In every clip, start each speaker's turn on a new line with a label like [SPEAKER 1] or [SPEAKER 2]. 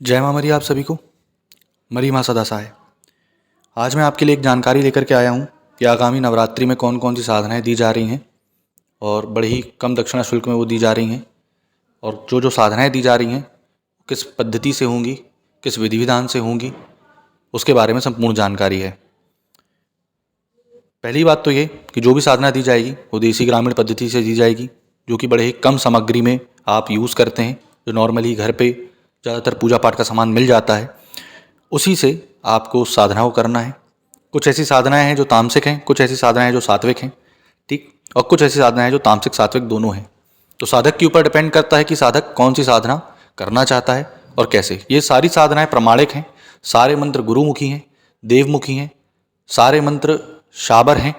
[SPEAKER 1] जय माँ मरी आप सभी को। मरी माँ सदा सहाय। आज मैं आपके लिए एक जानकारी लेकर के आया हूँ कि आगामी नवरात्रि में कौन कौन सी साधनाएँ दी जा रही हैं और बड़े ही कम दक्षिणा शुल्क में वो दी जा रही हैं, और जो जो साधनाएँ दी जा रही हैं किस पद्धति से होंगी, किस विधि विधान से होंगी, उसके बारे में संपूर्ण जानकारी है। पहली बात तो ये कि जो भी साधना दी जाएगी वो देसी ग्रामीण पद्धति से दी जाएगी, जो कि बड़े ही कम सामग्री में आप यूज़ करते हैं, जो नॉर्मली घर पे ज़्यादातर पूजा पाठ का सामान मिल जाता है, उसी से आपको उस साधना को करना है। कुछ ऐसी साधनाएं हैं जो तामसिक हैं, कुछ ऐसी साधनाएं हैं जो सात्विक हैं, ठीक, और कुछ ऐसी साधनाएं हैं जो तामसिक सात्विक दोनों हैं। तो साधक के ऊपर डिपेंड करता है कि साधक कौन सी साधना करना चाहता है और कैसे। ये सारी साधनाएं प्रमाणिक हैं, सारे मंत्र गुरुमुखी हैं, देवमुखी हैं, सारे मंत्र शाबर हैं,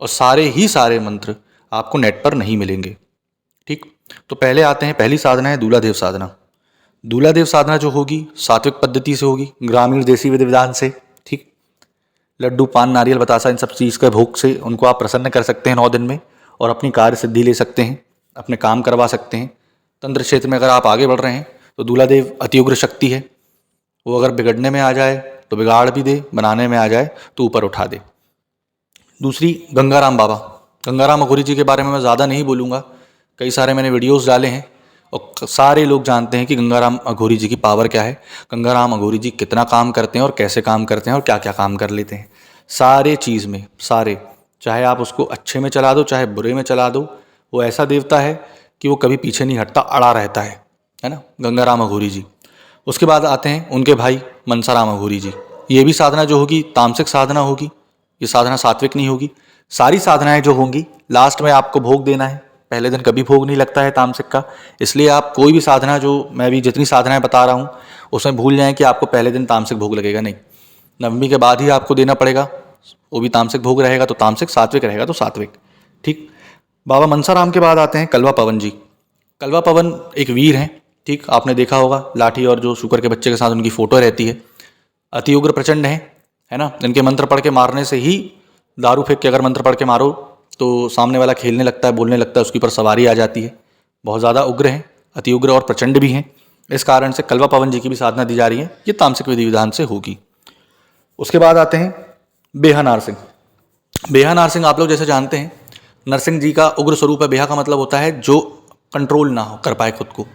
[SPEAKER 1] और सारे मंत्र आपको नेट पर नहीं मिलेंगे, ठीक। तो पहले आते हैं, पहली साधना है दूल्हा-देव साधना। दूल्हा-देव साधना जो होगी सात्विक पद्धति से होगी, ग्रामीण देसी विधि विधान से, ठीक। लड्डू, पान, नारियल, बतासा, इन सब चीज़ के भोग से उनको आप प्रसन्न कर सकते हैं 9 दिन में, और अपनी कार्य सिद्धि ले सकते हैं, अपने काम करवा सकते हैं। तंत्र क्षेत्र में अगर आप आगे बढ़ रहे हैं तो दूल्हा-देव अति उग्र शक्ति है। वो अगर बिगड़ने में आ जाए तो बिगाड़ भी दे, बनाने में आ जाए तो ऊपर उठा दे। दूसरी, गंगाराम बाबा। गंगाराम अघोरी जी के बारे में मैं ज़्यादा नहीं बोलूँगा, कई सारे मैंने वीडियोज़ डाले हैं और सारे लोग जानते हैं कि गंगाराम अघोरी जी की पावर क्या है, गंगाराम अघोरी जी कितना काम करते हैं और कैसे काम करते हैं और क्या क्या काम कर लेते हैं। सारे चीज़ में, सारे, चाहे आप उसको अच्छे में चला दो चाहे बुरे में चला दो, वो ऐसा देवता है कि वो कभी पीछे नहीं हटता, अड़ा रहता है ना, गंगाराम अघोरी जी। उसके बाद आते हैं उनके भाई मनसाराम अघोरी जी। ये भी साधना जो होगी तामसिक साधना होगी, ये साधना सात्विक नहीं होगी। सारी साधनाएं जो होंगी लास्ट में आपको भोग देना है, पहले दिन कभी भोग नहीं लगता है तामसिक का। इसलिए आप कोई भी साधना, जो मैं भी जितनी साधनाएं बता रहा हूँ उसमें भूल जाएं कि आपको पहले दिन तामसिक भोग लगेगा, नहीं, नवमी के बाद ही आपको देना पड़ेगा। वो भी तामसिक भोग रहेगा तो तामसिक, सात्विक रहेगा तो सात्विक, ठीक। बाबा मनसाराम के बाद आते हैं कलवा पवन जी। कलवा पवन एक वीर हैं, ठीक, आपने देखा होगा लाठी और जो शुकर के बच्चे के साथ उनकी फोटो रहती है। अति उग्र प्रचंड है ना। इनके मंत्र पढ़ के मारने से ही, दारू फेंक के अगर मंत्र पढ़ के मारो तो सामने वाला खेलने लगता है, बोलने लगता है, उसके ऊपर सवारी आ जाती है। बहुत ज़्यादा उग्र हैं, अति उग्र और प्रचंड भी हैं। इस कारण से कलवा पवन जी की भी साधना दी जा रही है, ये तामसिक विधि विधान से होगी। उसके बाद आते हैं बेहा नारसिंह। बेहा नारसिंह आप लोग जैसे जानते हैं, नरसिंह जी का उग्र स्वरूप है। बेहा का मतलब होता है जो कंट्रोल ना हो कर पाए खुद को,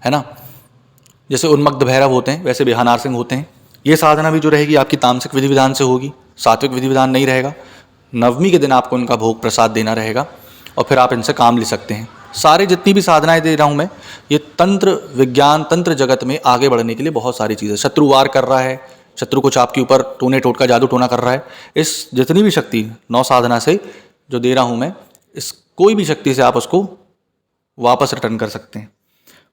[SPEAKER 1] है ना। जैसे उन्मत्त भैरव होते हैं वैसे बेहा नारसिंह होते हैं। ये साधना भी जो रहेगी आपकी तामसिक विधि विधान से होगी, सात्विक विधि विधान नहीं रहेगा। नवमी के दिन आपको इनका भोग प्रसाद देना रहेगा और फिर आप इनसे काम ले सकते हैं। सारे जितनी भी साधनाएं दे रहा हूँ मैं, ये तंत्र विज्ञान, तंत्र जगत में आगे बढ़ने के लिए बहुत सारी चीज़ें। शत्रु वार कर रहा है, शत्रु कुछ आपके ऊपर टोने टोटका जादू टोना कर रहा है, इस जितनी भी शक्ति 9 साधना से जो दे रहा हूँ मैं, इस कोई भी शक्ति से आप उसको वापस रिटर्न कर सकते हैं।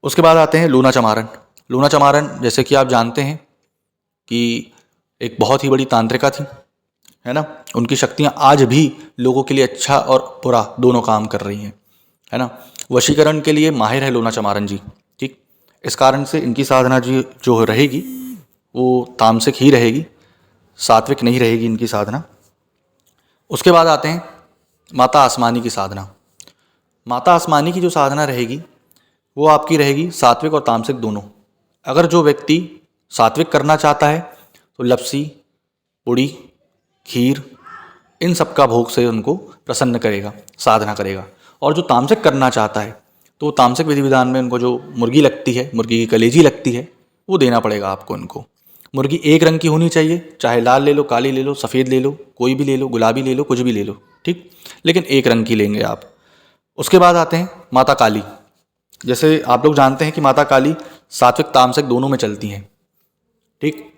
[SPEAKER 1] उसके बाद आते हैं लूना चमारन। लूना चमारन जैसे कि आप जानते हैं कि एक बहुत ही बड़ी तांत्रिका थी, है ना। उनकी शक्तियाँ आज भी लोगों के लिए अच्छा और बुरा दोनों काम कर रही हैं, है ना। वशीकरण के लिए माहिर है लूना चमारन जी, ठीक। इस कारण से इनकी साधना जी जो रहेगी वो तामसिक ही रहेगी, सात्विक नहीं रहेगी इनकी साधना। उसके बाद आते हैं माता आसमानी की साधना। माता आसमानी की जो साधना रहेगी वो आपकी रहेगी सात्विक और तामसिक दोनों। अगर जो व्यक्ति सात्विक करना चाहता है तो लपसी, पूड़ी, खीर, इन सब का भोग से उनको प्रसन्न करेगा, साधना करेगा। और जो तामसिक करना चाहता है तो तामसिक विधि विधान में उनको जो मुर्गी लगती है, मुर्गी की कलेजी लगती है, वो देना पड़ेगा आपको इनको। मुर्गी एक रंग की होनी चाहिए, चाहे लाल ले लो, काली ले लो, सफ़ेद ले लो, कोई भी ले लो, गुलाबी ले लो, कुछ भी ले लो, ठीक, लेकिन एक रंग की लेंगे आप। उसके बाद आते हैं माता काली। जैसे आप लोग जानते हैं कि माता काली सात्विक तामसिक दोनों में चलती हैं, ठीक।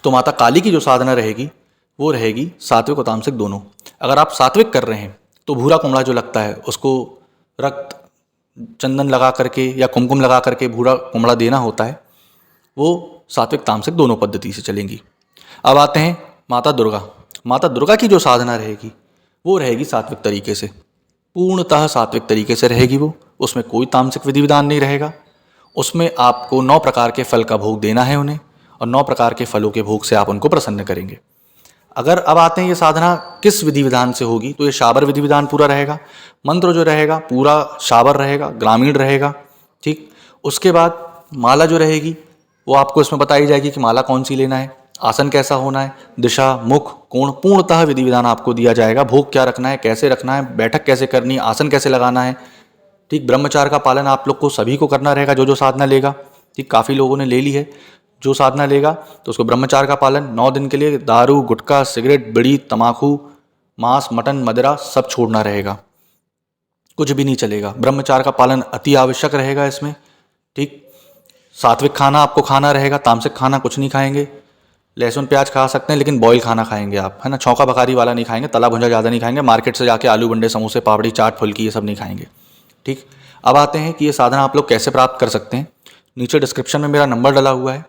[SPEAKER 1] तो माता काली की जो साधना रहेगी वो रहेगी सात्विक और तामसिक दोनों। अगर आप सात्विक कर रहे हैं तो भूरा कुमड़ा जो लगता है उसको रक्त चंदन लगा करके या कुमकुम लगा करके भूरा कुमड़ा देना होता है, वो सात्विक तामसिक दोनों पद्धति से चलेंगी। अब आते हैं माता दुर्गा। माता दुर्गा की जो साधना रहेगी वो रहेगी सात्विक तरीके से, पूर्णतः सात्विक तरीके से रहेगी वो। उसमें कोई तामसिक विधि विधान नहीं रहेगा। उसमें आपको 9 प्रकार के फल का भोग देना है उन्हें, और 9 प्रकार के फलों के भोग से आप उनको प्रसन्न करेंगे। अगर अब आते हैं ये साधना किस विधि विधान से होगी, तो ये शाबर विधि विधान पूरा रहेगा। मंत्र जो रहेगा पूरा शाबर रहेगा, ग्रामीण रहेगा, ठीक। उसके बाद माला जो रहेगी वो आपको इसमें बताई जाएगी कि माला कौन सी लेना है, आसन कैसा होना है, दिशा, मुख, कोण, पूर्णतः विधि विधान आपको दिया जाएगा। भोग क्या रखना है, कैसे रखना है, बैठक कैसे करनी है, आसन कैसे लगाना है। ठीक, ब्रह्मचार्य का पालन आप लोग को सभी को करना रहेगा, जो जो साधना लेगा। ठीक, काफ़ी लोगों ने ले ली है। जो साधना लेगा तो उसको ब्रह्मचार्य का पालन 9 दिन के लिए दारू, गुटखा, सिगरेट, बीड़ी, तम्बाकू, मांस, मटन, मदिरा सब छोड़ना रहेगा, कुछ भी नहीं चलेगा। ब्रह्मचार्य का पालन अति आवश्यक रहेगा इसमें। ठीक, सात्विक खाना आपको खाना रहेगा, तामसिक खाना कुछ नहीं खाएंगे। लहसुन प्याज खा सकते हैं लेकिन बॉयल खाना खाएंगे आप, है ना। छौंका बखारी वाला नहीं खाएंगे, तला भुंजा ज़्यादा नहीं खाएंगे, मार्केट से जाके आलू बंडे, समोसे, पापड़ी, चाट, फुल्की ये सब नहीं खाएंगे। ठीक, अब आते हैं कि ये साधना आप लोग कैसे प्राप्त कर सकते हैं। नीचे डिस्क्रिप्शन में मेरा नंबर डला हुआ है।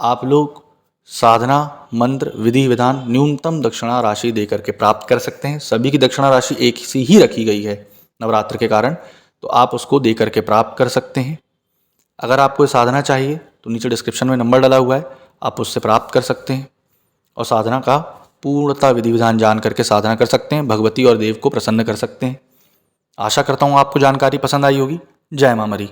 [SPEAKER 1] आप लोग साधना, मंत्र, विधि विधान न्यूनतम दक्षिणा राशि दे करके प्राप्त कर सकते हैं। सभी की दक्षिणा राशि एक सी ही रखी गई है नवरात्र के कारण, तो आप उसको दे करके प्राप्त कर सकते हैं। अगर आपको ये साधना चाहिए तो नीचे डिस्क्रिप्शन में नंबर डला हुआ है, आप उससे प्राप्त कर सकते हैं और साधना का पूर्णतः विधि विधान जान करके साधना कर सकते हैं, भगवती और देव को प्रसन्न कर सकते हैं। आशा करता हूँ आपको जानकारी पसंद आई होगी। जय मां मरी।